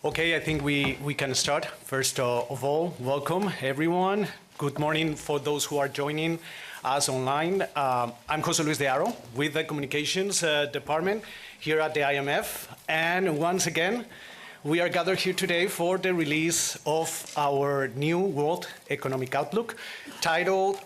Okay, I think we can start. First of all, welcome everyone. Good morning for those who are joining us online. I'm José Luis de Aro with the Communications Department here at the IMF. And once again, we are gathered here today for the release of our new World Economic Outlook titled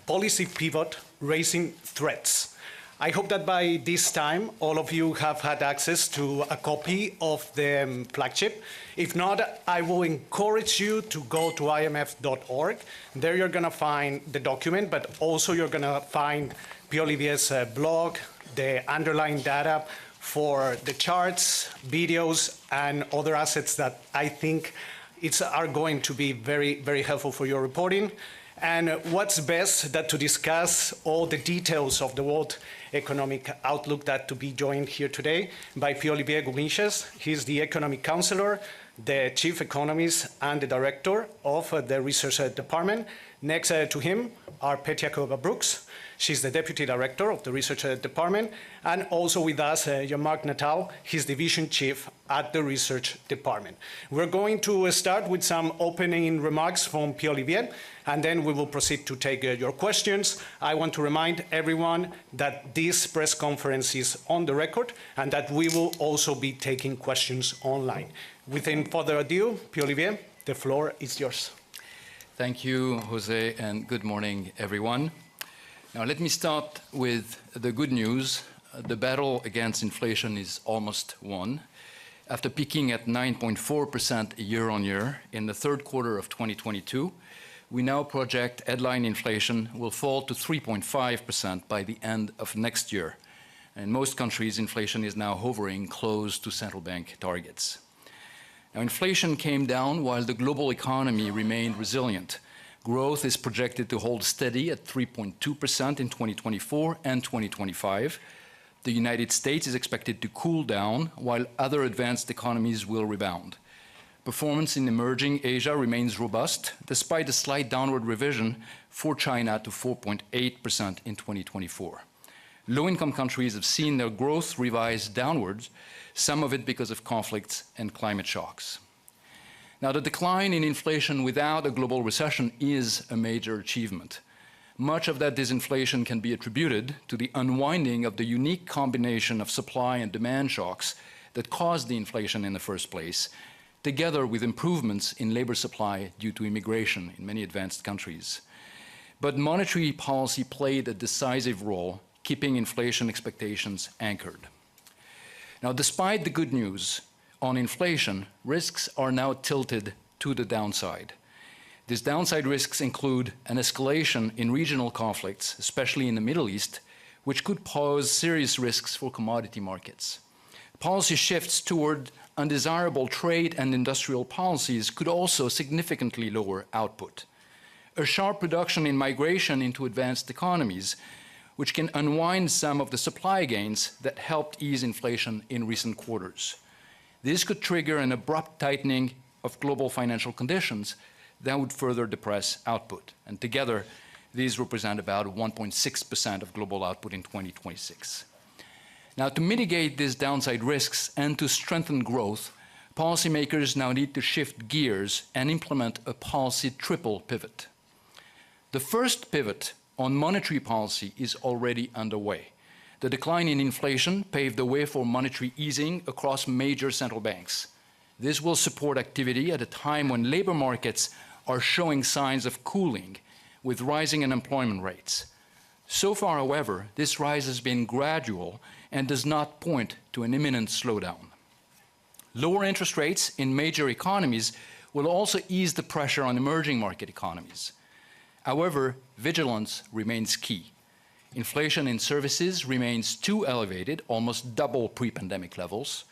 Policy Pivot, Raising Threats. I hope that by this time, all of you have had access to a copy of the flagship. If not, I will encourage you to go to imf.org. There you're going to find the document, but also you're going to find Pierre Olivier's blog, the underlying data for the charts, videos, and other assets that I think are going to be very, very helpful for your reporting. And what's best that to discuss all the details of the World Economic Outlook that to be joined here today by Pierre Olivier Gourniches. He's the Economic Counselor, the Chief Economist, and the Director of the Research Department. Next to him are Petya Kova-Brooks. She's the Deputy Director of the Research Department. And also with us, Jean-Marc Natal. He's Division Chief at the Research Department. We're going to start with some opening remarks from Pierre Olivier, and then we will proceed to take your questions. I want to remind everyone that this press conference is on the record and that we will also be taking questions online. Without further ado, Pierre Olivier, the floor is yours. Thank you, Jose, and good morning, everyone. Now, let me start with the good news. The battle against inflation is almost won. After peaking at 9.4% year-on-year in the third quarter of 2022, we now project headline inflation will fall to 3.5% by the end of next year. In most countries, inflation is now hovering close to central bank targets. Now, inflation came down while the global economy remained resilient. Growth is projected to hold steady at 3.2% in 2024 and 2025. The United States is expected to cool down, while other advanced economies will rebound. Performance in emerging Asia remains robust, despite a slight downward revision for China to 4.8% in 2024. Low-income countries have seen their growth revised downwards, some of it because of conflicts and climate shocks. Now, the decline in inflation without a global recession is a major achievement. Much of that disinflation can be attributed to the unwinding of the unique combination of supply and demand shocks that caused the inflation in the first place, together with improvements in labor supply due to immigration in many advanced countries. But monetary policy played a decisive role, keeping inflation expectations anchored. Now, despite the good news on inflation, risks are now tilted to the downside. These downside risks include an escalation in regional conflicts, especially in the Middle East, which could pose serious risks for commodity markets. Policy shifts toward undesirable trade and industrial policies could also significantly lower output. A sharp reduction in migration into advanced economies, which can unwind some of the supply gains that helped ease inflation in recent quarters. This could trigger an abrupt tightening of global financial conditions that would further depress output. And together, these represent about 1.6% of global output in 2026. Now, to mitigate these downside risks and to strengthen growth, policymakers now need to shift gears and implement a policy triple pivot. The first pivot on monetary policy is already underway. The decline in inflation paved the way for monetary easing across major central banks. This will support activity at a time when labor markets are showing signs of cooling with rising unemployment rates. So far, however, this rise has been gradual and does not point to an imminent slowdown. Lower interest rates in major economies will also ease the pressure on emerging market economies. However, vigilance remains key. Inflation in services remains too elevated, almost double pre-pandemic levels,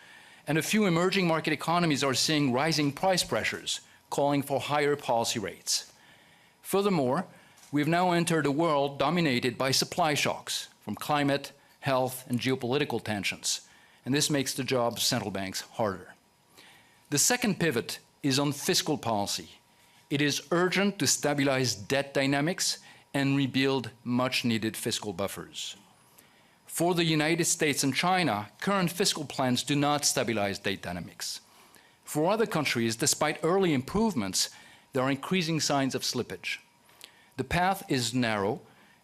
and a few emerging market economies are seeing rising price pressures, calling for higher policy rates. Furthermore, we've now entered a world dominated by supply shocks from climate, health, and geopolitical tensions, and this makes the job of central banks harder. The second pivot is on fiscal policy. It is urgent to stabilize debt dynamics and rebuild much-needed fiscal buffers. For the United States and China, current fiscal plans do not stabilize debt dynamics. For other countries, despite early improvements, there are increasing signs of slippage. The path is narrow.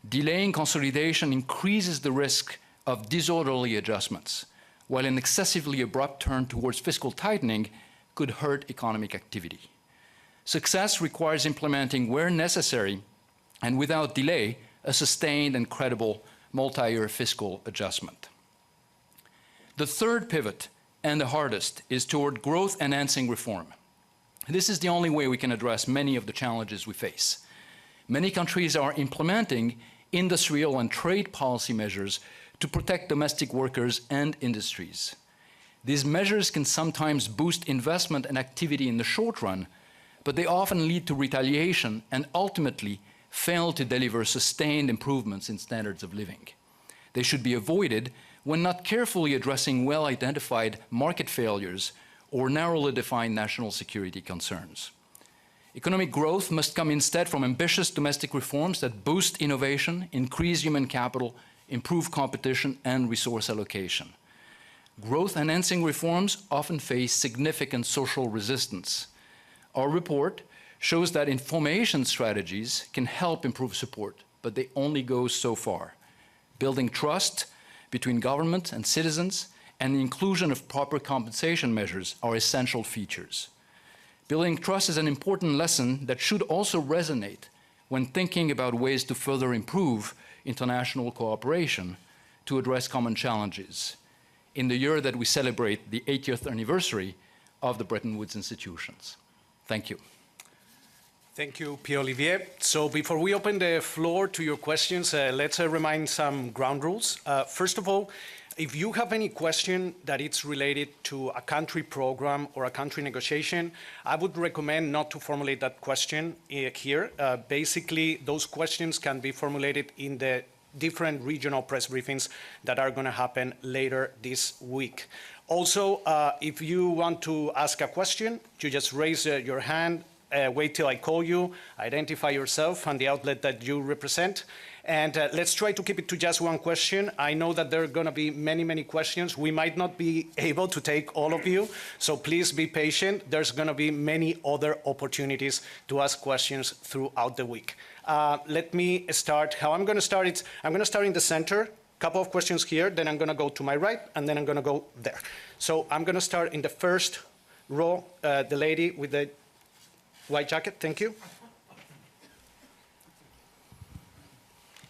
Delaying consolidation increases the risk of disorderly adjustments, while an excessively abrupt turn towards fiscal tightening could hurt economic activity. Success requires implementing, where necessary and without delay, a sustained and credible multi-year fiscal adjustment. The third pivot, and the hardest, is toward growth-enhancing reform. This is the only way we can address many of the challenges we face. Many countries are implementing industrial and trade policy measures to protect domestic workers and industries. These measures can sometimes boost investment and activity in the short run, but they often lead to retaliation and ultimately fail to deliver sustained improvements in standards of living. They should be avoided when not carefully addressing well-identified market failures or narrowly defined national security concerns. Economic growth must come instead from ambitious domestic reforms that boost innovation, increase human capital, improve competition, and resource allocation. Growth-enhancing reforms often face significant social resistance. Our report shows that information strategies can help improve support, but they only go so far. Building trust between government and citizens and the inclusion of proper compensation measures are essential features. Building trust is an important lesson that should also resonate when thinking about ways to further improve international cooperation to address common challenges in the year that we celebrate the 80th anniversary of the Bretton Woods institutions. Thank you. Thank you, Pierre-Olivier. So before we open the floor to your questions, let's remind some ground rules. First of all, if you have any question that is related to a country program or a country negotiation, I would recommend not to formulate that question here. Basically, those questions can be formulated in the different regional press briefings that are going to happen later this week. Also, if you want to ask a question, you just raise your hand, wait till I call you, identify yourself and the outlet that you represent. And let's try to keep it to just one question. I know that there are going to be many, many questions. We might not be able to take all of you, so please be patient. There's going to be many other opportunities to ask questions throughout the week. Let me start. How I'm going to start is I'm going to start in the center, couple of questions here, then I'm going to go to my right, and then I'm going to go there. So I'm going to start in the first row, the lady with the white jacket. Thank you.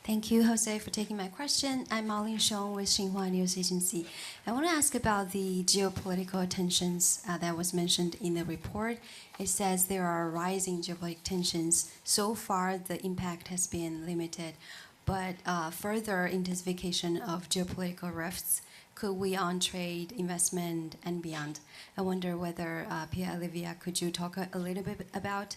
Thank you, Jose, for taking my question. I'm Marlene Shong with Xinhua News Agency. I want to ask about the geopolitical tensions that was mentioned in the report. It says there are rising geopolitical tensions. So far, the impact has been limited, but further intensification of geopolitical rifts could weigh on trade, investment, and beyond. I wonder whether, Pierre-Olivier, could you talk a little bit about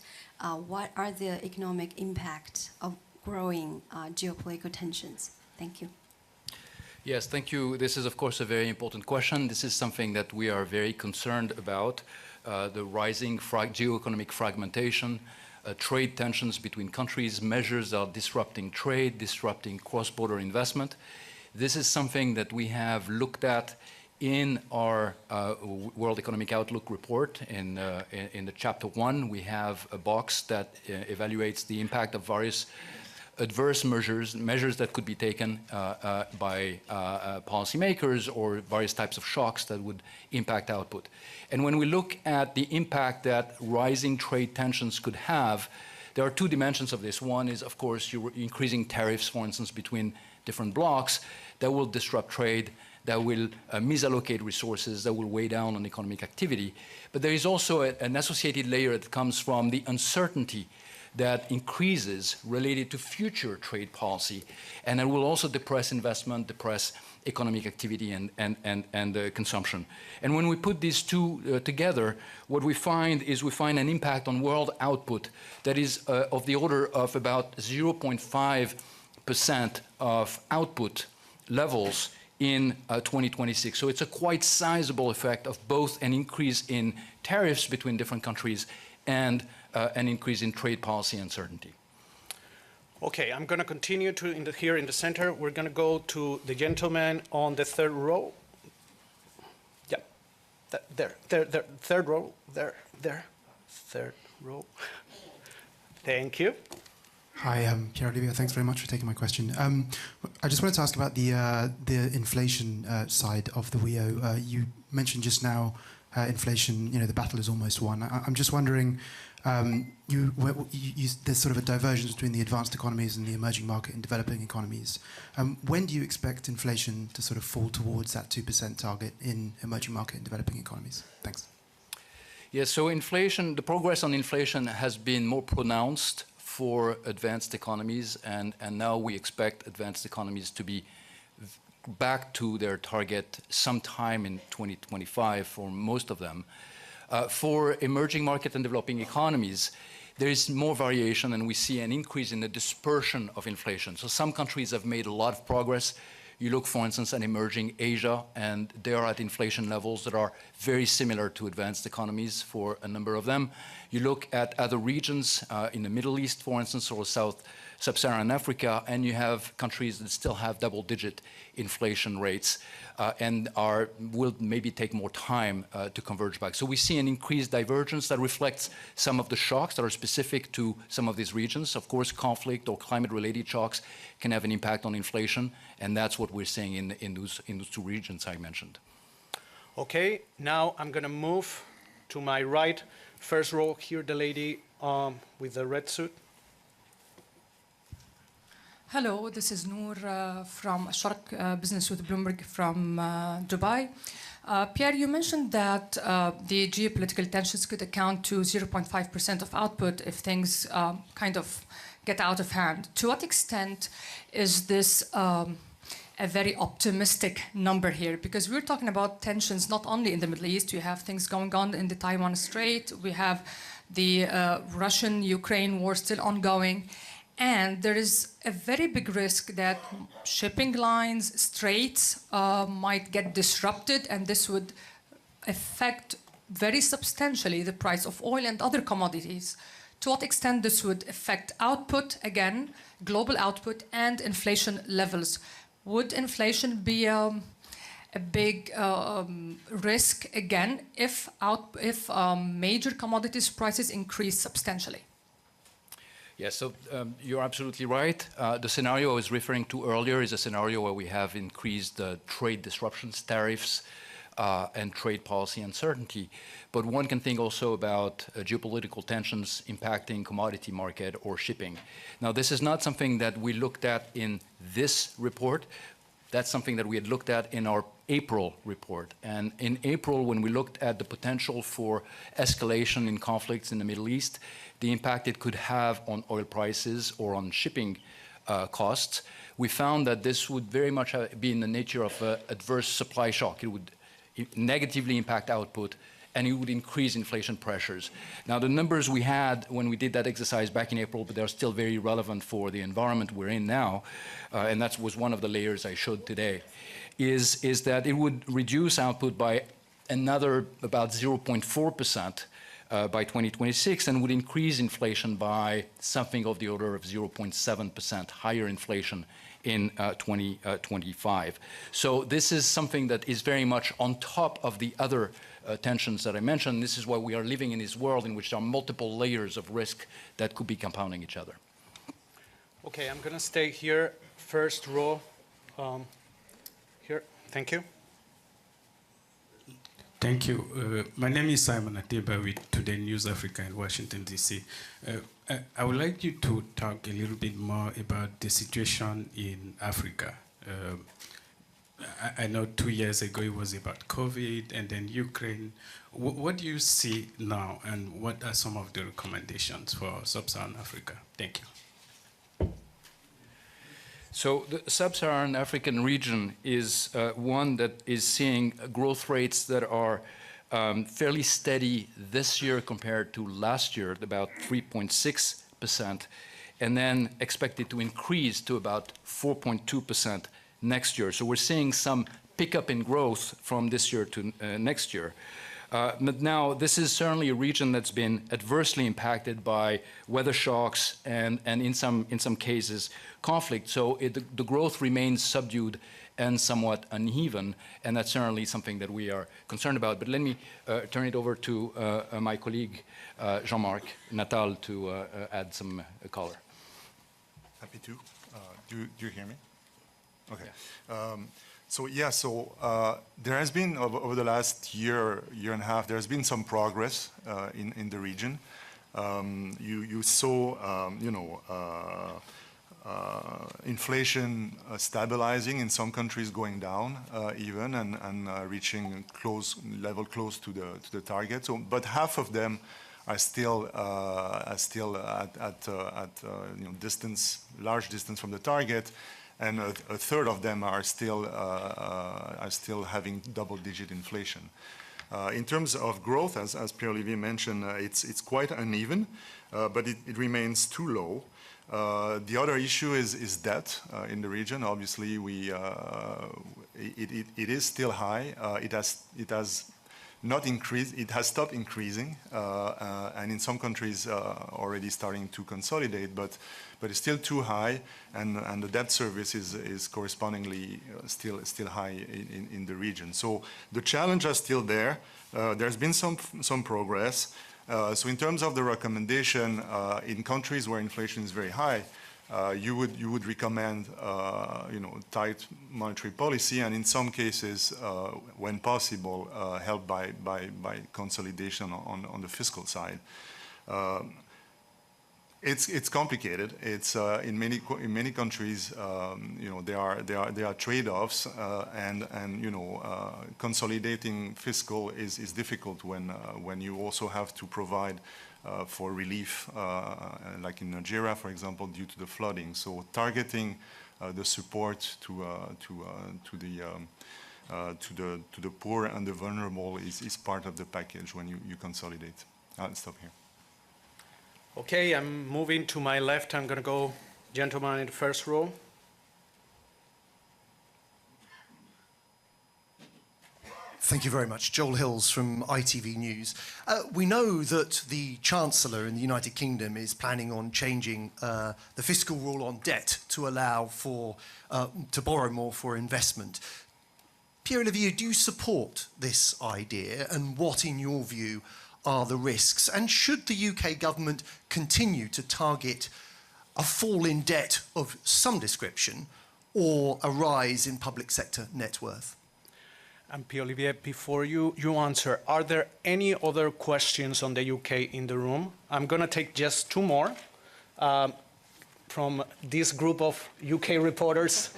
what are the economic impact of growing geopolitical tensions? Thank you. Yes, thank you. This is, of course, a very important question. This is something that we are very concerned about, the rising geoeconomic fragmentation, trade tensions between countries, measures are disrupting trade, disrupting cross-border investment. This is something that we have looked at in our World Economic Outlook report. In the chapter 1, we have a box that evaluates the impact of various adverse measures that could be taken by policymakers or various types of shocks that would impact output. And when we look at the impact that rising trade tensions could have, there are two dimensions of this. One is, of course, you're increasing tariffs, for instance, between different blocs that will disrupt trade, that will misallocate resources, that will weigh down on economic activity. But there is also an associated layer that comes from the uncertainty that increases related to future trade policy, and it will also depress investment, depress economic activity and consumption. And when we put these two together, what we find is we find an impact on world output that is of the order of about 0.5% of output levels in 2026. So it's a quite sizable effect of both an increase in tariffs between different countries and an increase in trade policy uncertainty. Okay, I'm going to continue here in the center. We're going to go to the gentleman on the third row. Yeah, There, third row, there, third row. Thank you. Hi, Pierre Olivier. Thanks very much for taking my question. I just wanted to ask about the inflation side of the WEO. You mentioned just now inflation. The battle is almost won. I'm just wondering. There's sort of a divergence between the advanced economies and the emerging market and developing economies. When do you expect inflation to sort of fall towards that 2% target in emerging market and developing economies? Thanks. Yes, so inflation, the progress on inflation has been more pronounced for advanced economies, and now we expect advanced economies to be back to their target sometime in 2025 for most of them. For emerging market and developing economies, there is more variation, and we see an increase in the dispersion of inflation. So some countries have made a lot of progress. You look, for instance, at emerging Asia, and they are at inflation levels that are very similar to advanced economies for a number of them. You look at other regions in the Middle East, for instance, or Sub-Saharan Africa, and you have countries that still have double-digit inflation rates and will maybe take more time to converge back. So we see an increased divergence that reflects some of the shocks that are specific to some of these regions. Of course, conflict or climate-related shocks can have an impact on inflation, and that's what we're seeing in those two regions I mentioned. Okay, now I'm going to move to my right. First row here, the lady with the red suit. Hello, this is Noor from Sharq Business with Bloomberg from Dubai. Pierre, you mentioned that the geopolitical tensions could account to 0.5% of output if things kind of get out of hand. To what extent is this a very optimistic number here? Because we're talking about tensions not only in the Middle East, we have things going on in the Taiwan Strait, we have the Russian-Ukraine war still ongoing, and there is a very big risk that shipping lines, straits might get disrupted, and this would affect very substantially the price of oil and other commodities. To what extent this would affect output, again, global output and inflation levels? Would inflation be a big risk again if major commodities prices increase substantially? Yes, so you're absolutely right. The scenario I was referring to earlier is a scenario where we have increased trade disruptions, tariffs, and trade policy uncertainty. But one can think also about geopolitical tensions impacting commodity market or shipping. Now, this is not something that we looked at in this report. That's something that we had looked at in our April report. And in April, when we looked at the potential for escalation in conflicts in the Middle East, the impact it could have on oil prices or on shipping costs, we found that this would very much be in the nature of an adverse supply shock. It would negatively impact output, and it would increase inflation pressures. Now, the numbers we had when we did that exercise back in April, but they're still very relevant for the environment we're in now, and that was one of the layers I showed today, is that it would reduce output by another about 0.4% by 2026, and would increase inflation by something of the order of 0.7% higher inflation in 2025. So this is something that is very much on top of the other tensions that I mentioned. This is why we are living in this world in which there are multiple layers of risk that could be compounding each other. Okay, I'm going to stay here, first row. Here, thank you. Thank you. My name is Simon Atiba with Today News Africa in Washington, D.C. I would like you to talk a little bit more about the situation in Africa. I know 2 years ago it was about COVID and then Ukraine. What do you see now, and what are some of the recommendations for Sub-Saharan Africa? Thank you. So the Sub-Saharan African region is one that is seeing growth rates that are fairly steady this year compared to last year, at about 3.6%, and then expected to increase to about 4.2% next year. So we're seeing some pickup in growth from this year to next year. But now, this is certainly a region that's been adversely impacted by weather shocks and in some cases, conflict. So the growth remains subdued and somewhat uneven, and that's certainly something that we are concerned about. But let me turn it over to my colleague, Jean-Marc Natal, to add some color. Happy to. Do you hear me? Okay. There has been, over the last year and a half, there has been some progress in the region. You saw, inflation stabilizing in some countries, going down even, and reaching close to the target. But half of them are still at large distance from the target, and a third of them are still having double-digit inflation. In terms of growth, as Pierre-Olivier mentioned, it's quite uneven, but it remains too low. The other issue is debt in the region. Obviously, it is still high. It has not increased. It has stopped increasing, and in some countries already starting to consolidate, but it's still too high, and the debt service is correspondingly still high in the region. So the challenges are still there. There's been some progress. So in terms of the recommendation, in countries where inflation is very high, you would recommend tight monetary policy, and in some cases, when possible, help by consolidation on the fiscal side. It's complicated. It's in many countries, there are trade-offs, and consolidating fiscal is difficult when you also have to provide for relief, like in Nigeria, for example, due to the flooding. So targeting the support to the poor and the vulnerable is part of the package when you consolidate. I'll stop here. Okay, I'm moving to my left. I'm going to go, gentleman in the first row. Thank you very much. Joel Hills from ITV News. We know that the Chancellor in the United Kingdom is planning on changing the fiscal rule on debt to allow to borrow more for investment. Pierre-Olivier, do you support this idea, and what, in your view, are the risks? And should the UK government continue to target a fall in debt of some description or a rise in public sector net worth? And Pierre-Olivier, before you answer, are there any other questions on the UK in the room? I'm going to take just two more from this group of UK reporters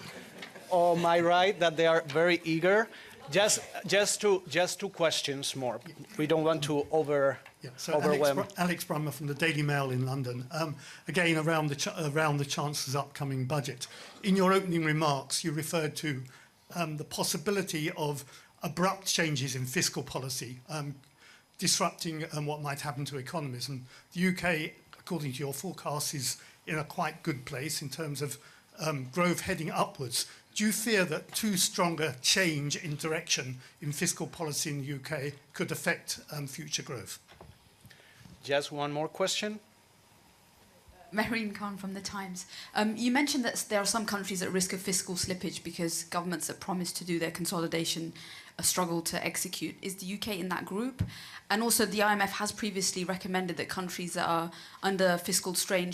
on my right, that they are very eager. Just two questions more. We don't want to overwhelm. Alex Brummer from the Daily Mail in London. Again, around the Chancellor's upcoming budget. In your opening remarks, you referred to the possibility of abrupt changes in fiscal policy, disrupting what might happen to economies. And the UK, according to your forecast, is in a quite good place in terms of growth heading upwards. Do you fear that too strong a change in direction in fiscal policy in the UK could affect future growth? Just one more question. Mehreen Khan from The Times. You mentioned that there are some countries at risk of fiscal slippage because governments that promised to do their consolidation struggle to execute. Is the UK in that group? And also the IMF has previously recommended that countries that are under fiscal strain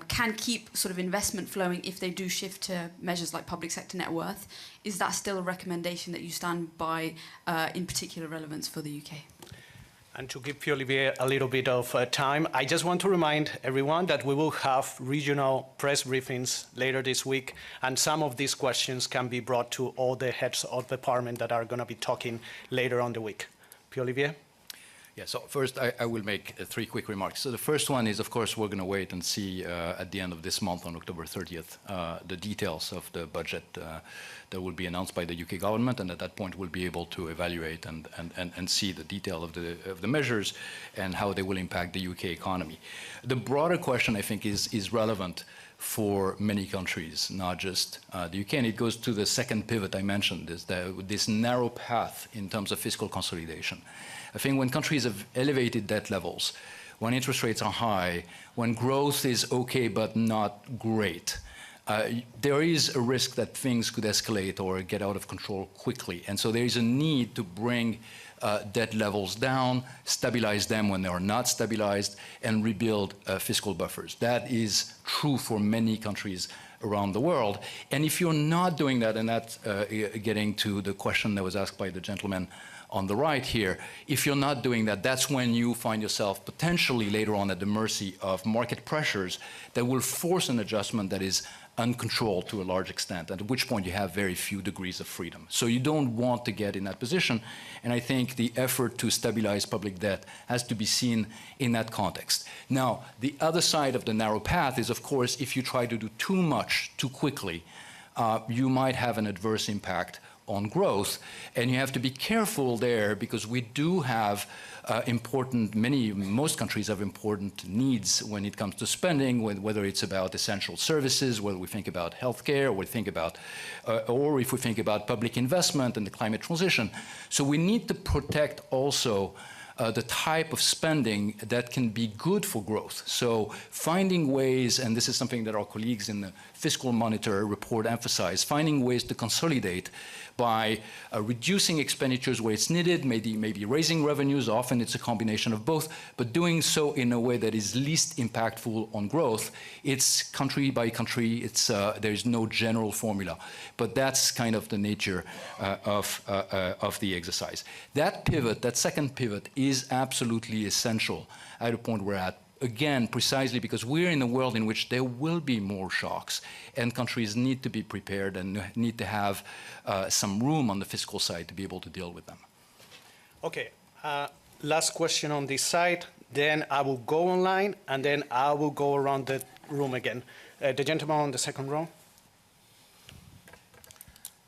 can keep sort of investment flowing if they do shift to measures like public sector net worth. Is that still a recommendation that you stand by, in particular relevance for the UK? And to give Pierre-Olivier a little bit of time, I just want to remind everyone that we will have regional press briefings later this week, and some of these questions can be brought to all the heads of department that are going to be talking later on the week. Pierre-Olivier? Yeah, so first I will make three quick remarks. So the first one is, of course, we're going to wait and see at the end of this month, on October 30th, the details of the budget that will be announced by the UK government, and at that point we'll be able to evaluate and see the detail of the measures and how they will impact the UK economy. The broader question, I think, is relevant for many countries, not just the UK, and it goes to the second pivot I mentioned, is this narrow path in terms of fiscal consolidation. I think when countries have elevated debt levels, when interest rates are high, when growth is okay but not great, there is a risk that things could escalate or get out of control quickly. And so there is a need to bring debt levels down, stabilize them when they are not stabilized, and rebuild fiscal buffers. That is true for many countries around the world. And if you're not doing that, and that's getting to the question that was asked by the gentleman on the right here, if you're not doing that, that's when you find yourself potentially later on at the mercy of market pressures that will force an adjustment that is uncontrolled to a large extent, at which point you have very few degrees of freedom. So you don't want to get in that position, and I think the effort to stabilize public debt has to be seen in that context. Now, the other side of the narrow path is, of course, if you try to do too much too quickly, you might have an adverse impact on growth, and you have to be careful there because we do have most countries have important needs when it comes to spending, whether it's about essential services, whether we think about healthcare, or if we think about public investment and the climate transition. So we need to protect also the type of spending that can be good for growth. So finding ways, and this is something that our colleagues in the Fiscal Monitor report emphasize, finding ways to consolidate by reducing expenditures where it's needed, maybe raising revenues, often it's a combination of both, but doing so in a way that is least impactful on growth. It's country by country, there is no general formula, but that's kind of the nature of the exercise. That pivot, that second pivot, is absolutely essential at a point we're at. Again, precisely because we're in a world in which there will be more shocks, and countries need to be prepared and need to have some room on the fiscal side to be able to deal with them. Okay, last question on this side, then I will go online, and then I will go around the room again. The gentleman on the second row.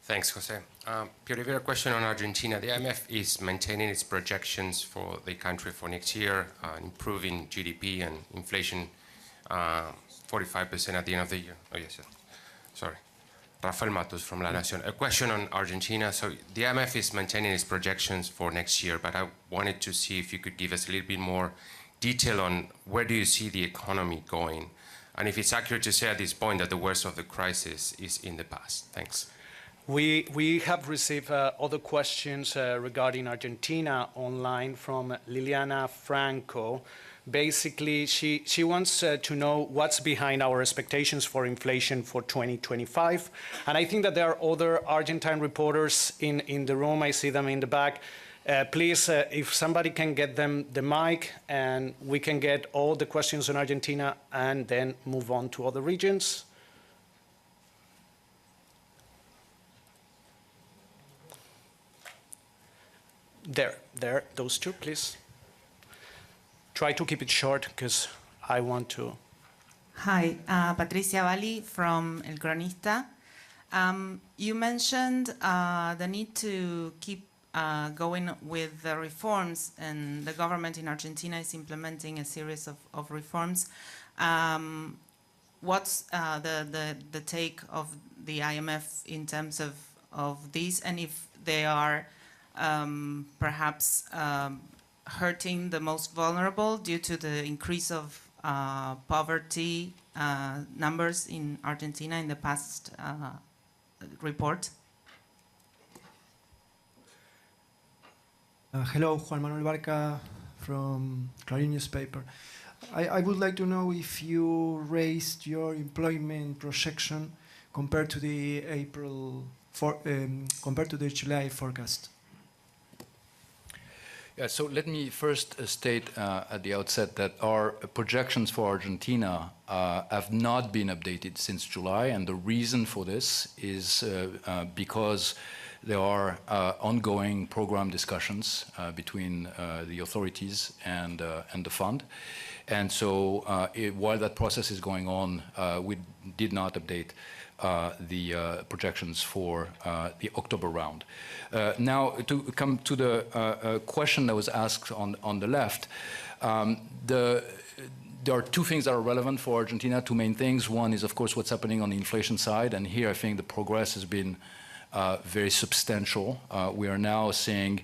Thanks, Jose. Pierre Rivera, question on Argentina. The IMF is maintaining its projections for the country for next year, improving GDP and inflation 45% at the end of the year. Oh, yes, sorry. Rafael Matos from La Nación. A question on Argentina. So the IMF is maintaining its projections for next year, but I wanted to see if you could give us a little bit more detail on where do you see the economy going, and if it's accurate to say at this point that the worst of the crisis is in the past. Thanks. We have received other questions regarding Argentina online from Liliana Franco. Basically, she wants to know what's behind our expectations for inflation for 2025. And I think that there are other Argentine reporters in the room. I see them in the back. Please, if somebody can get them the mic, and we can get all the questions on Argentina and then move on to other regions. There, those two, please. Try to keep it short, because I want to. Hi, Patricia Valli from El Cronista. You mentioned the need to keep going with the reforms, and the government in Argentina is implementing a series of reforms. What's the take of the IMF in terms of these, and if they are perhaps hurting the most vulnerable due to the increase of poverty numbers in Argentina in the past report? Hello, Juan Manuel Barca from Clarín newspaper. I would like to know if you raised your employment projection compared to the compared to the July forecast. Yeah, so let me first state at the outset that our projections for Argentina have not been updated since July, and the reason for this is because there are ongoing program discussions between the authorities and the fund. And so while that process is going on, we did not update the projections for the October round. Now, to come to the question that was asked on the left, there are two things that are relevant for Argentina, two main things. One is, of course, what's happening on the inflation side, and here I think the progress has been very substantial. We are now seeing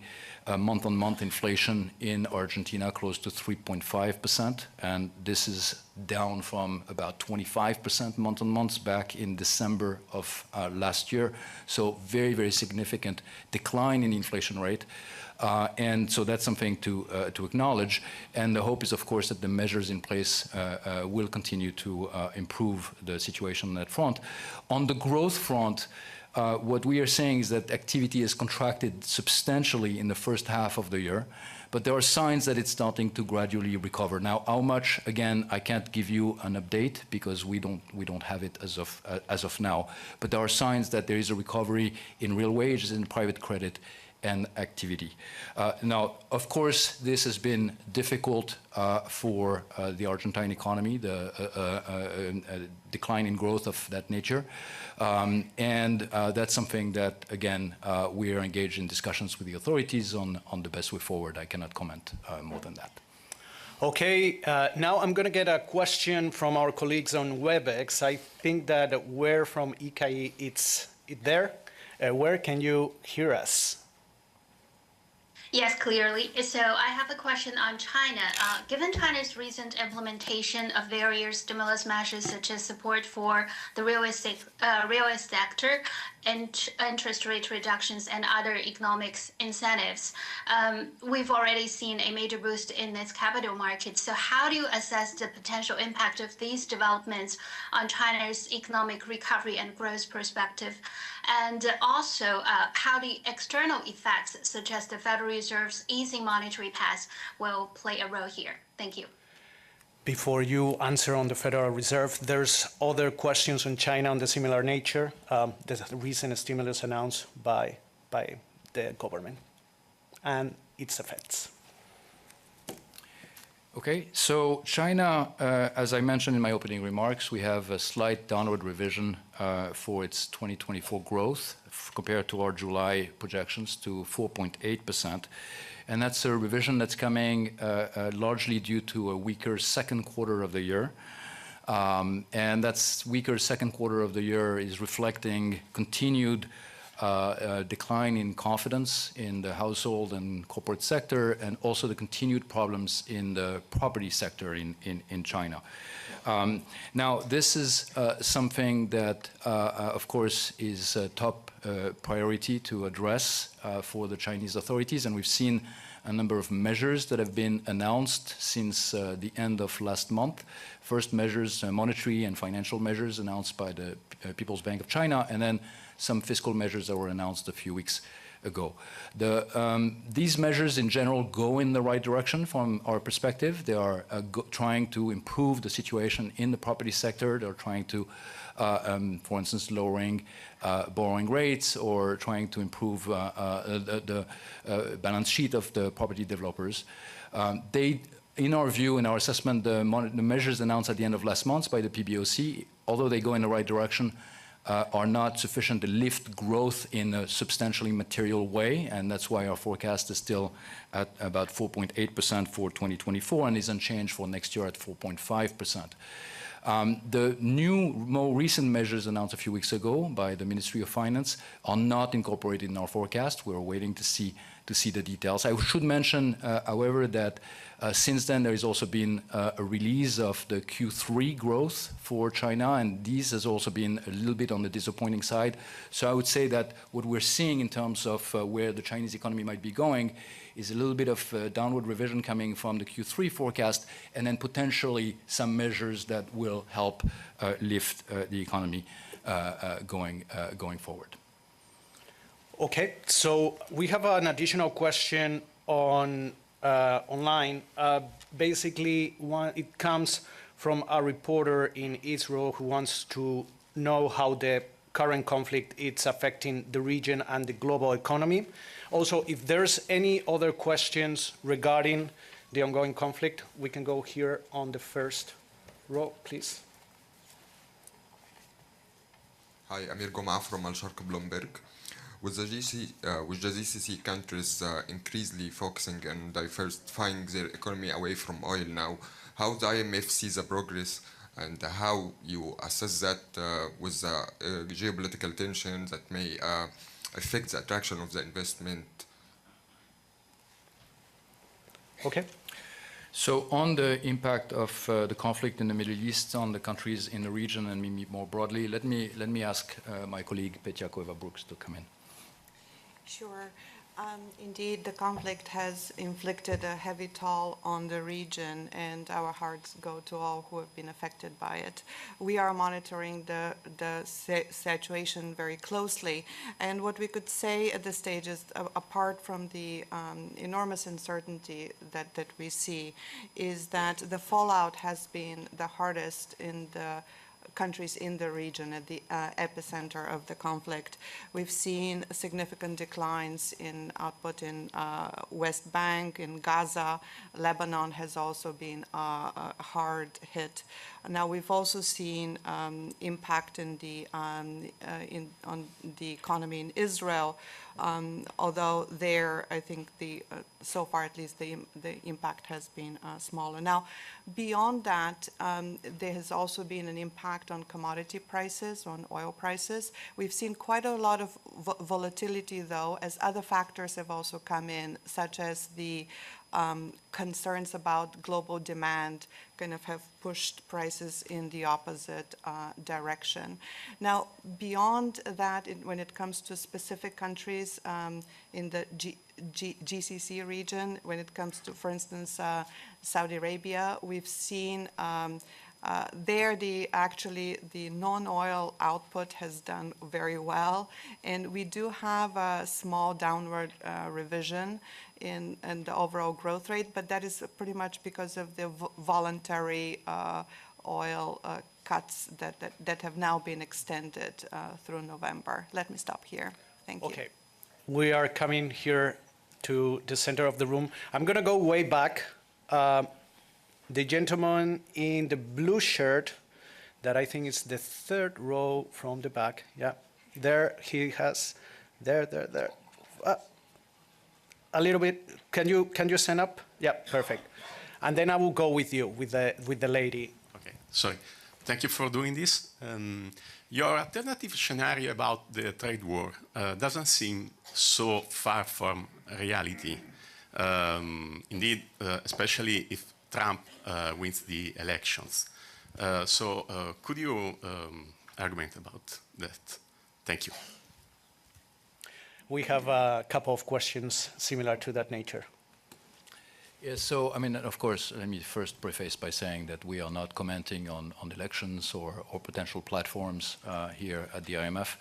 month-on-month inflation in Argentina close to 3.5%, and this is down from about 25% month-on-month back in December of last year. So very, very significant decline in the inflation rate. And so that's something to acknowledge. And the hope is, of course, that the measures in place will continue to improve the situation on that front. On the growth front, what we are saying is that activity has contracted substantially in the first half of the year, but there are signs that it's starting to gradually recover. Now, how much? Again, I can't give you an update because we don't have it as of now. But there are signs that there is a recovery in real wages, in private credit, and activity. Now, of course, this has been difficult for the Argentine economy, the decline in growth of that nature. And that's something that, again, we are engaged in discussions with the authorities on the best way forward. I cannot comment more than that. Okay, now I'm going to get a question from our colleagues on WebEx. I think that we're from ICAI, it's there. Where can you hear us? Yes, clearly. So I have a question on China. Given China's recent implementation of various stimulus measures, such as support for the real estate sector, and interest rate reductions and other economic incentives, we've already seen a major boost in its capital markets. So how do you assess the potential impact of these developments on China's economic recovery and growth perspective? And also, how the external effects, such as the Federal Reserve's easing monetary path, will play a role here? Thank you. Before you answer on the Federal Reserve, there's other questions on China on the similar nature. The recent stimulus announced by the government and its effects. Okay, so China, as I mentioned in my opening remarks, we have a slight downward revision for its 2024 growth compared to our July projections to 4.8%. And that's a revision that's coming largely due to a weaker second quarter of the year. And that's weaker second quarter of the year is reflecting continued decline in confidence in the household and corporate sector, and also the continued problems in the property sector in China. Now, this is something that, of course, is a top priority to address for the Chinese authorities, and we've seen a number of measures that have been announced since the end of last month. First measures, monetary and financial measures announced by the People's Bank of China, and then some fiscal measures that were announced a few weeks ago. These measures in general go in the right direction from our perspective. They are trying to improve the situation in the property sector. They're trying to, for instance, lowering borrowing rates or trying to improve the balance sheet of the property developers. In our view, in our assessment, the measures announced at the end of last month by the PBOC, although they go in the right direction, are not sufficient to lift growth in a substantially material way, and that's why our forecast is still at about 4.8% for 2024 and is unchanged for next year at 4.5%. The new, more recent measures announced a few weeks ago by the Ministry of Finance are not incorporated in our forecast. We're waiting to see the details. I should mention, however, that since then there has also been a release of the Q3 growth for China, and this has also been a little bit on the disappointing side. So I would say that what we're seeing in terms of where the Chinese economy might be going is a little bit of downward revision coming from the Q3 forecast, and then potentially some measures that will help lift the economy going forward. Okay, so we have an additional question on online. Basically, it comes from a reporter in Israel who wants to know how the current conflict is affecting the region and the global economy. Also, if there's any other questions regarding the ongoing conflict, we can go here on the first row, please. Hi, Amir Goma from Al Sharq Bloomberg. With the GCC countries increasingly focusing on diversifying their economy away from oil now, how the IMF sees the progress and how you assess that with the geopolitical tensions that may affect the attraction of the investment? Okay. So on the impact of the conflict in the Middle East on the countries in the region and maybe more broadly, let me ask my colleague Petja Koiva-Brooks to come in. Sure. Indeed, the conflict has inflicted a heavy toll on the region, and our hearts go to all who have been affected by it. We are monitoring the situation very closely, and what we could say at this stage is, apart from the enormous uncertainty that we see, is that the fallout has been the hardest in the countries in the region at the epicenter of the conflict. We've seen significant declines in output in West Bank, in Gaza. Lebanon has also been hard hit. Now we've also seen impact in on the economy in Israel, although there I think so far at least the impact has been smaller. Now beyond that, there has also been an impact on commodity prices, on oil prices. We've seen quite a lot of volatility though, as other factors have also come in, such as the concerns about global demand kind of have pushed prices in the opposite direction. Now, beyond that, when it comes to specific countries in the GCC region, when it comes to, for instance, Saudi Arabia, we've seen there the non-oil output has done very well, and we do have a small downward revision in the overall growth rate, but that is pretty much because of the voluntary oil cuts that have now been extended through November. Let me stop here. Thank you. Okay. We are coming here to the center of the room. I'm going to go way back. The gentleman in the blue shirt, that I think is the third row from the back. Yeah, there he has, there. A little bit. Can you stand up? Yeah, perfect. And then I will go with you, with the lady. Okay, sorry. Thank you for doing this. Your alternative scenario about the trade war doesn't seem so far from reality. Indeed, especially if Trump wins the elections. So could you argument about that? Thank you. We have a couple of questions similar to that nature. Yes, so I mean, of course, let me first preface by saying that we are not commenting on elections or potential platforms here at the IMF.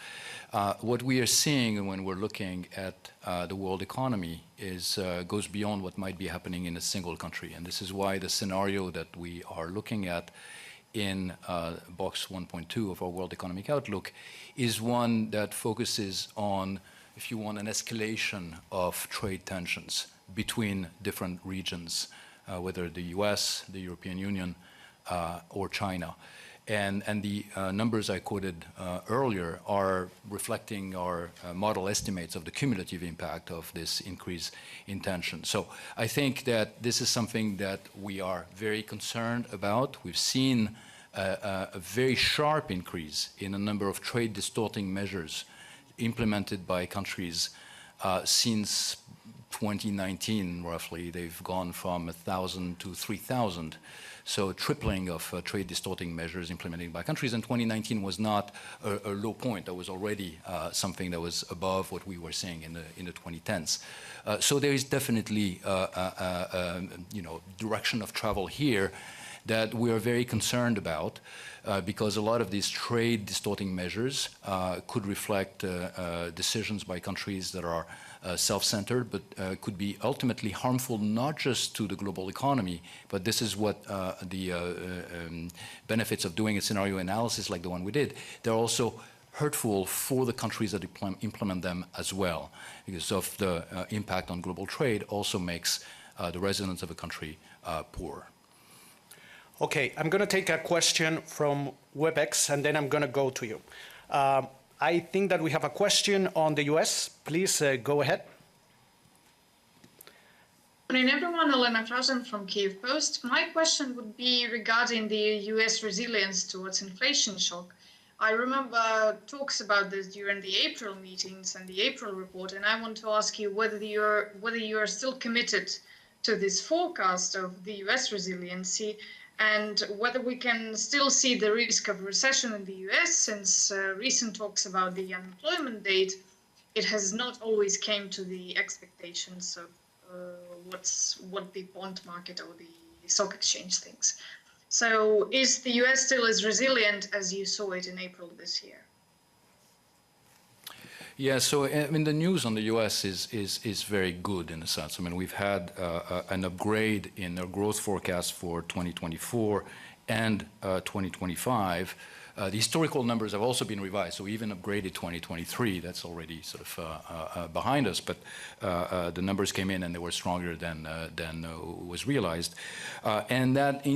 What we are seeing when we're looking at the world economy goes beyond what might be happening in a single country. And this is why the scenario that we are looking at in box 1.2 of our World Economic Outlook is one that focuses on, if you want, an escalation of trade tensions between different regions, whether the US, the European Union, or China. And the numbers I quoted earlier are reflecting our model estimates of the cumulative impact of this increase in tension. So I think that this is something that we are very concerned about. We've seen a very sharp increase in a number of trade distorting measures implemented by countries since 2019, roughly. They've gone from 1,000 to 3,000. So tripling of trade distorting measures implemented by countries. And 2019 was not a low point. That was already something that was above what we were seeing in the 2010s. So there is definitely direction of travel here that we are very concerned about because a lot of these trade distorting measures could reflect decisions by countries that are self-centered, but could be ultimately harmful not just to the global economy, but this is what the benefits of doing a scenario analysis like the one we did. They're also hurtful for the countries that implement them as well, because of the impact on global trade also makes the residents of a country poor. Okay, I'm going to take a question from WebEx, and then I'm going to go to you. I think that we have a question on the US. Please go ahead. Good morning, everyone. Elena Frazen from Kyiv Post. My question would be regarding the US resilience towards inflation shock. I remember talks about this during the April meetings and the April report, and I want to ask you whether you're still committed to this forecast of the US resiliency, and whether we can still see the risk of recession in the US, since recent talks about the unemployment rate, it has not always came to the expectations of what the bond market or the stock exchange thinks. So is the US still as resilient as you saw it in April this year? Yeah, so I mean, the news on the U.S. is very good in a sense. I mean, we've had an upgrade in our growth forecast for 2024 and 2025. The historical numbers have also been revised, so we even upgraded 2023. That's already sort of behind us, but the numbers came in and they were stronger than was realized. And that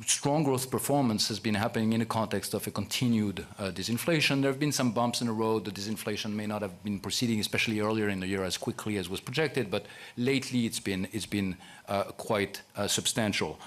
strong growth performance has been happening in the context of a continued disinflation. There have been some bumps in the road. The disinflation may not have been proceeding, especially earlier in the year, as quickly as was projected, but lately it's been quite substantial.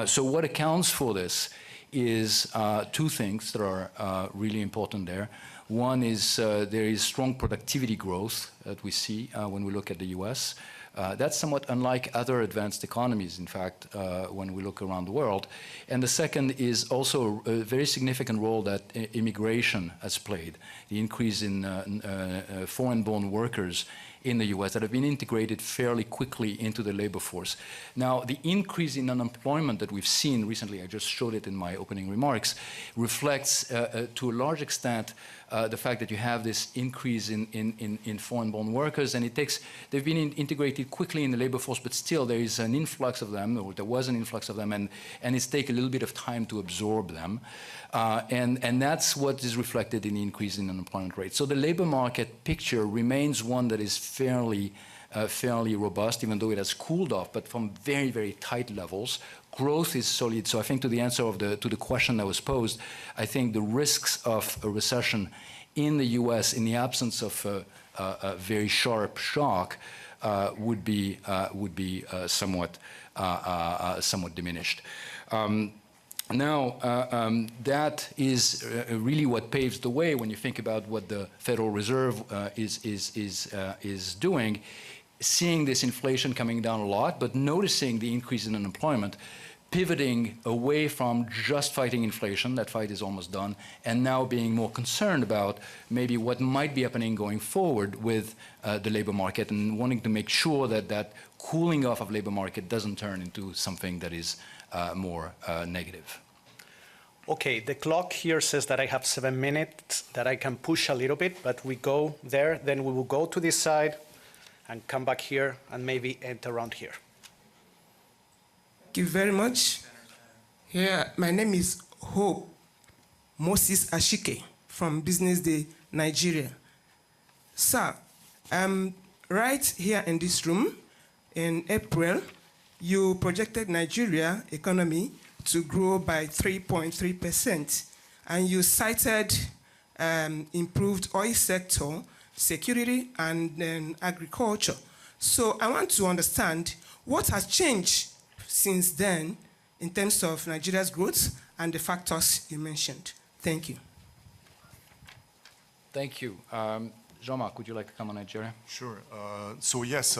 So what accounts for this is two things that are really important there. One is there is strong productivity growth that we see when we look at the US. That's somewhat unlike other advanced economies, in fact, when we look around the world. And the second is also a very significant role that immigration has played. The increase in foreign-born workers in the US that have been integrated fairly quickly into the labor force. Now, the increase in unemployment that we've seen recently, I just showed it in my opening remarks, reflects to a large extent the fact that you have this increase in foreign-born workers, and they've been integrated quickly in the labor force, but still there is an influx of them, or there was an influx of them, and it's taken a little bit of time to absorb them. And that's what is reflected in the increase in unemployment rate. So the labor market picture remains one that is fairly robust, even though it has cooled off, but from very, very tight levels. Growth is solid. So I think to the answer to the question that was posed, I think the risks of a recession in the US in the absence of a very sharp shock would be somewhat diminished. Now, that is really what paves the way when you think about what the Federal Reserve is doing, seeing this inflation coming down a lot, but noticing the increase in unemployment, pivoting away from just fighting inflation, that fight is almost done, and now being more concerned about maybe what might be happening going forward with the labor market, and wanting to make sure that that cooling off of labor market doesn't turn into something that is more negative. Okay, the clock here says that I have 7 minutes, that I can push a little bit, but we go there, then we will go to this side and come back here and maybe end around here. Thank you very much. Yeah, my name is Hope Moses Ashike from Business Day, Nigeria. Sir, right here in this room in April, you projected Nigeria economy to grow by 3.3%, and you cited improved oil sector, security, and agriculture. So I want to understand what has changed since then in terms of Nigeria's growth and the factors you mentioned. Thank you. Thank you. Jean-Marc, would you like to come on Nigeria? Sure. So yes,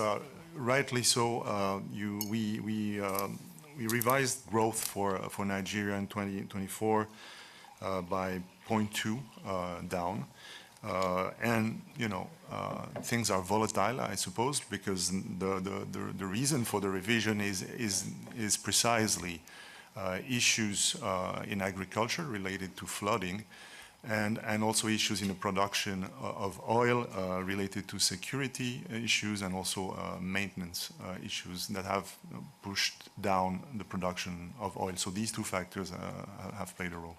rightly so. We revised growth for Nigeria in 2024 by 0.2 down, and things are volatile, I suppose, because the reason for the revision is precisely issues in agriculture related to flooding, and also issues in the production of oil related to security issues, and also maintenance issues that have pushed down the production of oil. So these two factors have played a role.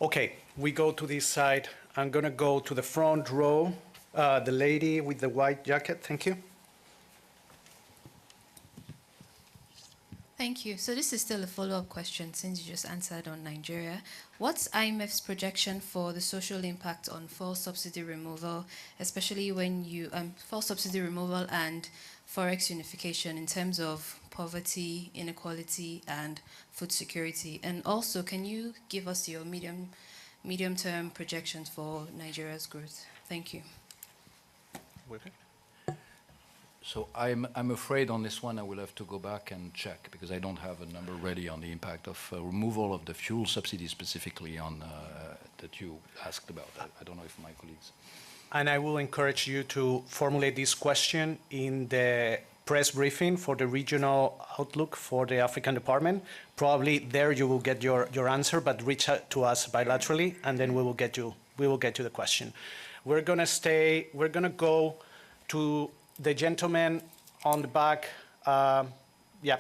Okay, we go to this side. I'm going to go to the front row. The lady with the white jacket, thank you. Thank you. So this is still a follow-up question since you just answered on Nigeria. What's IMF's projection for the social impact on fuel subsidy removal, especially when you fuel subsidy removal and forex unification in terms of poverty, inequality, and food security? And also, can you give us your medium-term projections for Nigeria's growth? Thank you. So I'm afraid on this one I will have to go back and check because I don't have a number ready on the impact of removal of the fuel subsidy specifically on that you asked about. I don't know if my colleagues. And I will encourage you to formulate this question in the press briefing for the regional outlook for the African department. Probably there you will get your answer, but reach out to us bilaterally, and then we will get to the question. We're gonna go to the gentleman on the back. Yeah.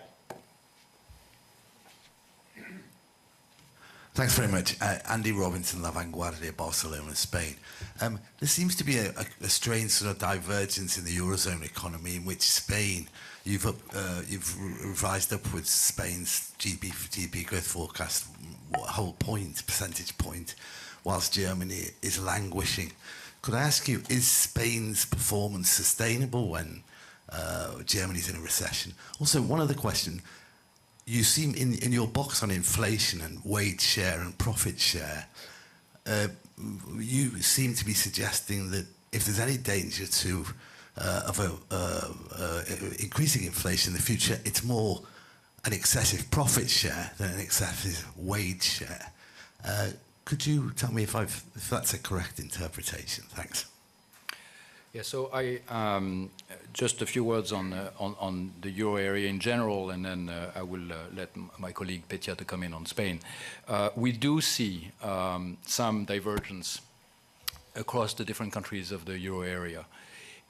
Thanks very much. Andy Robinson, La Vanguardia, Barcelona, Spain. There seems to be a strange sort of divergence in the Eurozone economy in which Spain, you've revised upwards Spain's GDP growth forecast a whole percentage point, whilst Germany is languishing. Could I ask you, is Spain's performance sustainable when Germany's in a recession? Also, one other question. You seem, in your box on inflation and wage share and profit share, you seem to be suggesting that if there's any danger of increasing inflation in the future, it's more an excessive profit share than an excessive wage share. Could you tell me if that's a correct interpretation? Thanks. Yeah, so just a few words on the euro area in general, and then I will let my colleague Petia to come in on Spain. We do see some divergence across the different countries of the euro area.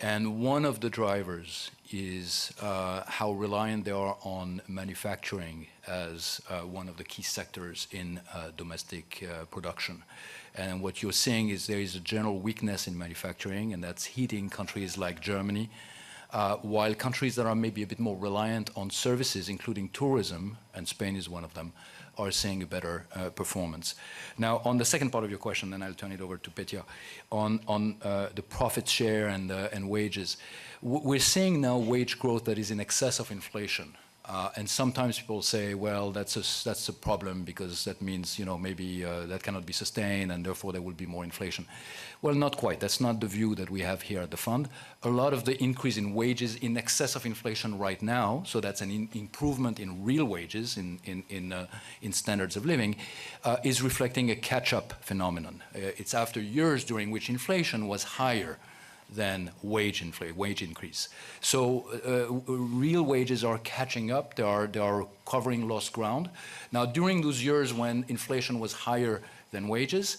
And one of the drivers is how reliant they are on manufacturing as one of the key sectors in domestic production. And what you're seeing is there is a general weakness in manufacturing, and that's hitting countries like Germany, while countries that are maybe a bit more reliant on services, including tourism, and Spain is one of them, are seeing a better performance. Now, on the second part of your question, then I'll turn it over to Petia, on the profit share and wages. We're seeing now wage growth that is in excess of inflation. And sometimes people say, well, that's a problem because that means, maybe that cannot be sustained and therefore there will be more inflation. Well, not quite. That's not the view that we have here at the fund. A lot of the increase in wages in excess of inflation right now, so that's an improvement in real wages in standards of living, is reflecting a catch-up phenomenon. It's after years during which inflation was higher than wage increase. So real wages are catching up. They are covering lost ground. Now, during those years when inflation was higher than wages,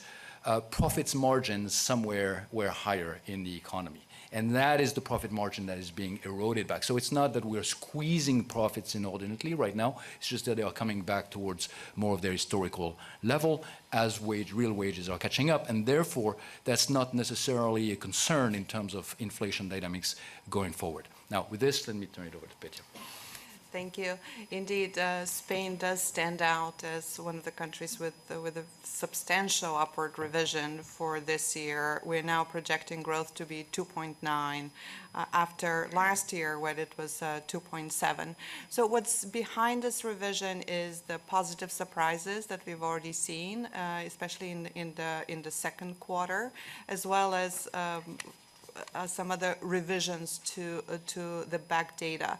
profits margins somewhere were higher in the economy. And that is the profit margin that is being eroded back. So it's not that we're squeezing profits inordinately right now. It's just that they are coming back towards more of their historical level as real wages are catching up. And therefore, that's not necessarily a concern in terms of inflation dynamics going forward. Now, with this, let me turn it over to Petia. Thank you. Indeed, Spain does stand out as one of the countries with a substantial upward revision for this year. We're now projecting growth to be 2.9 after last year when it was 2.7. So what's behind this revision is the positive surprises that we've already seen, especially in the second quarter, as well as some other revisions to the back data.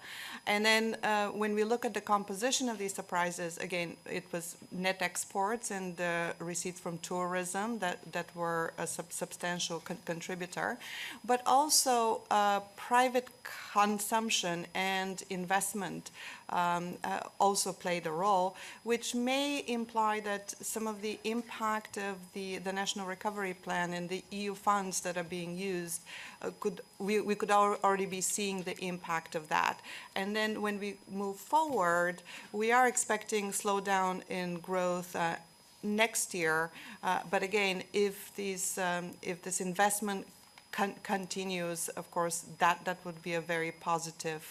And then when we look at the composition of these surprises, again, it was net exports and the receipts from tourism that were a substantial contributor, but also private consumption and investment also played a role, which may imply that some of the impact of the National Recovery Plan and the EU funds that are being used, we could already be seeing the impact of that. And then when we move forward, we are expecting slowdown in growth next year. But again, if this investment continues, of course, that would be a very positive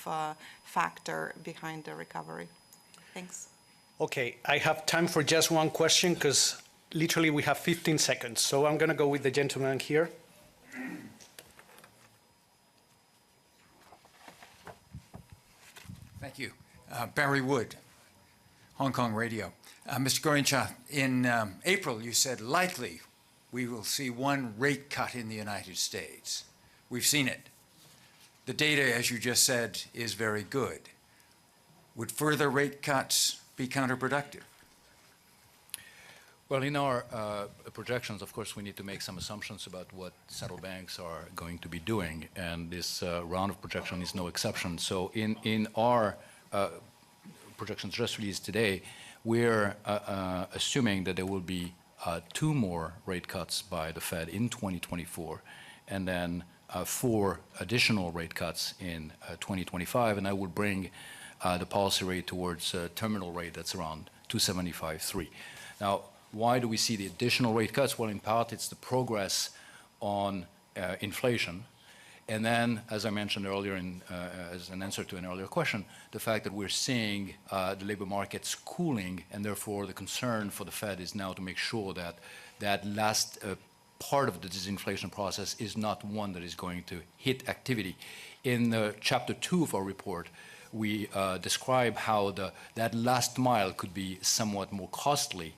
factor behind the recovery. Thanks. Okay, I have time for just one question because literally we have 15 seconds. So I'm going to go with the gentleman here. Thank you. Barry Wood, Hong Kong Radio. Mr. Gorincha, in April you said likely we will see one rate cut in the United States. We've seen it. The data, as you just said, is very good. Would further rate cuts be counterproductive? Well, in our projections, of course, we need to make some assumptions about what central banks are going to be doing, and this round of projection is no exception. So in our projections just released today, we're assuming that there will be 2 more rate cuts by the Fed in 2024, and then 4 additional rate cuts in 2025, and that would bring the policy rate towards a terminal rate that's around 275.3. Now, why do we see the additional rate cuts? Well, in part, it's the progress on inflation. And then, as I mentioned earlier as an answer to an earlier question, the fact that we're seeing the labor markets cooling, and therefore the concern for the Fed is now to make sure that that last part of the disinflation process is not one that is going to hit activity. In chapter 2 of our report, we describe how that last mile could be somewhat more costly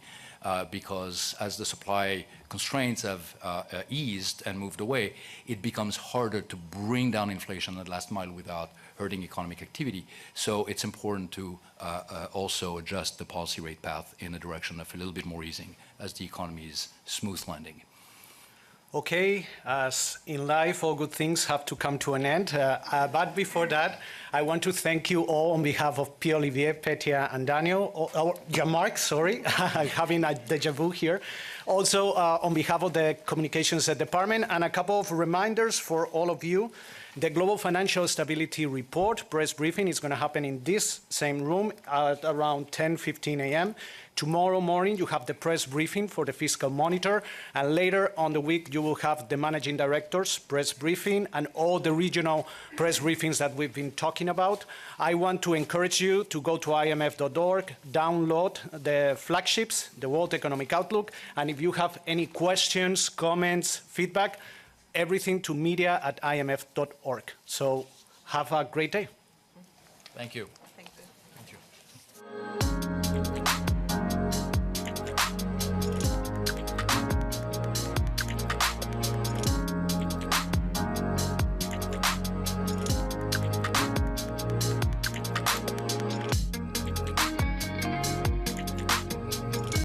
because as the supply constraints have eased and moved away, it becomes harder to bring down inflation at last mile without hurting economic activity. So it's important to also adjust the policy rate path in a direction of a little bit more easing as the economy is smooth landing. Okay, as in life, all good things have to come to an end. But before that, I want to thank you all on behalf of Pierre-Olivier, Petia, and Daniel, Jean-Marc, sorry, having a deja vu here. Also, on behalf of the Communications Department, and a couple of reminders for all of you. The Global Financial Stability Report press briefing is going to happen in this same room at around 10:15 a.m. Tomorrow morning, you have the press briefing for the Fiscal Monitor, and later on the week, you will have the Managing Director's press briefing and all the regional press briefings that we've been talking about. I want to encourage you to go to imf.org, download the flagships, the World Economic Outlook, and if you have any questions, comments, feedback, everything to media@imf.org. So have a great day. Thank you. Thank you. Thank you.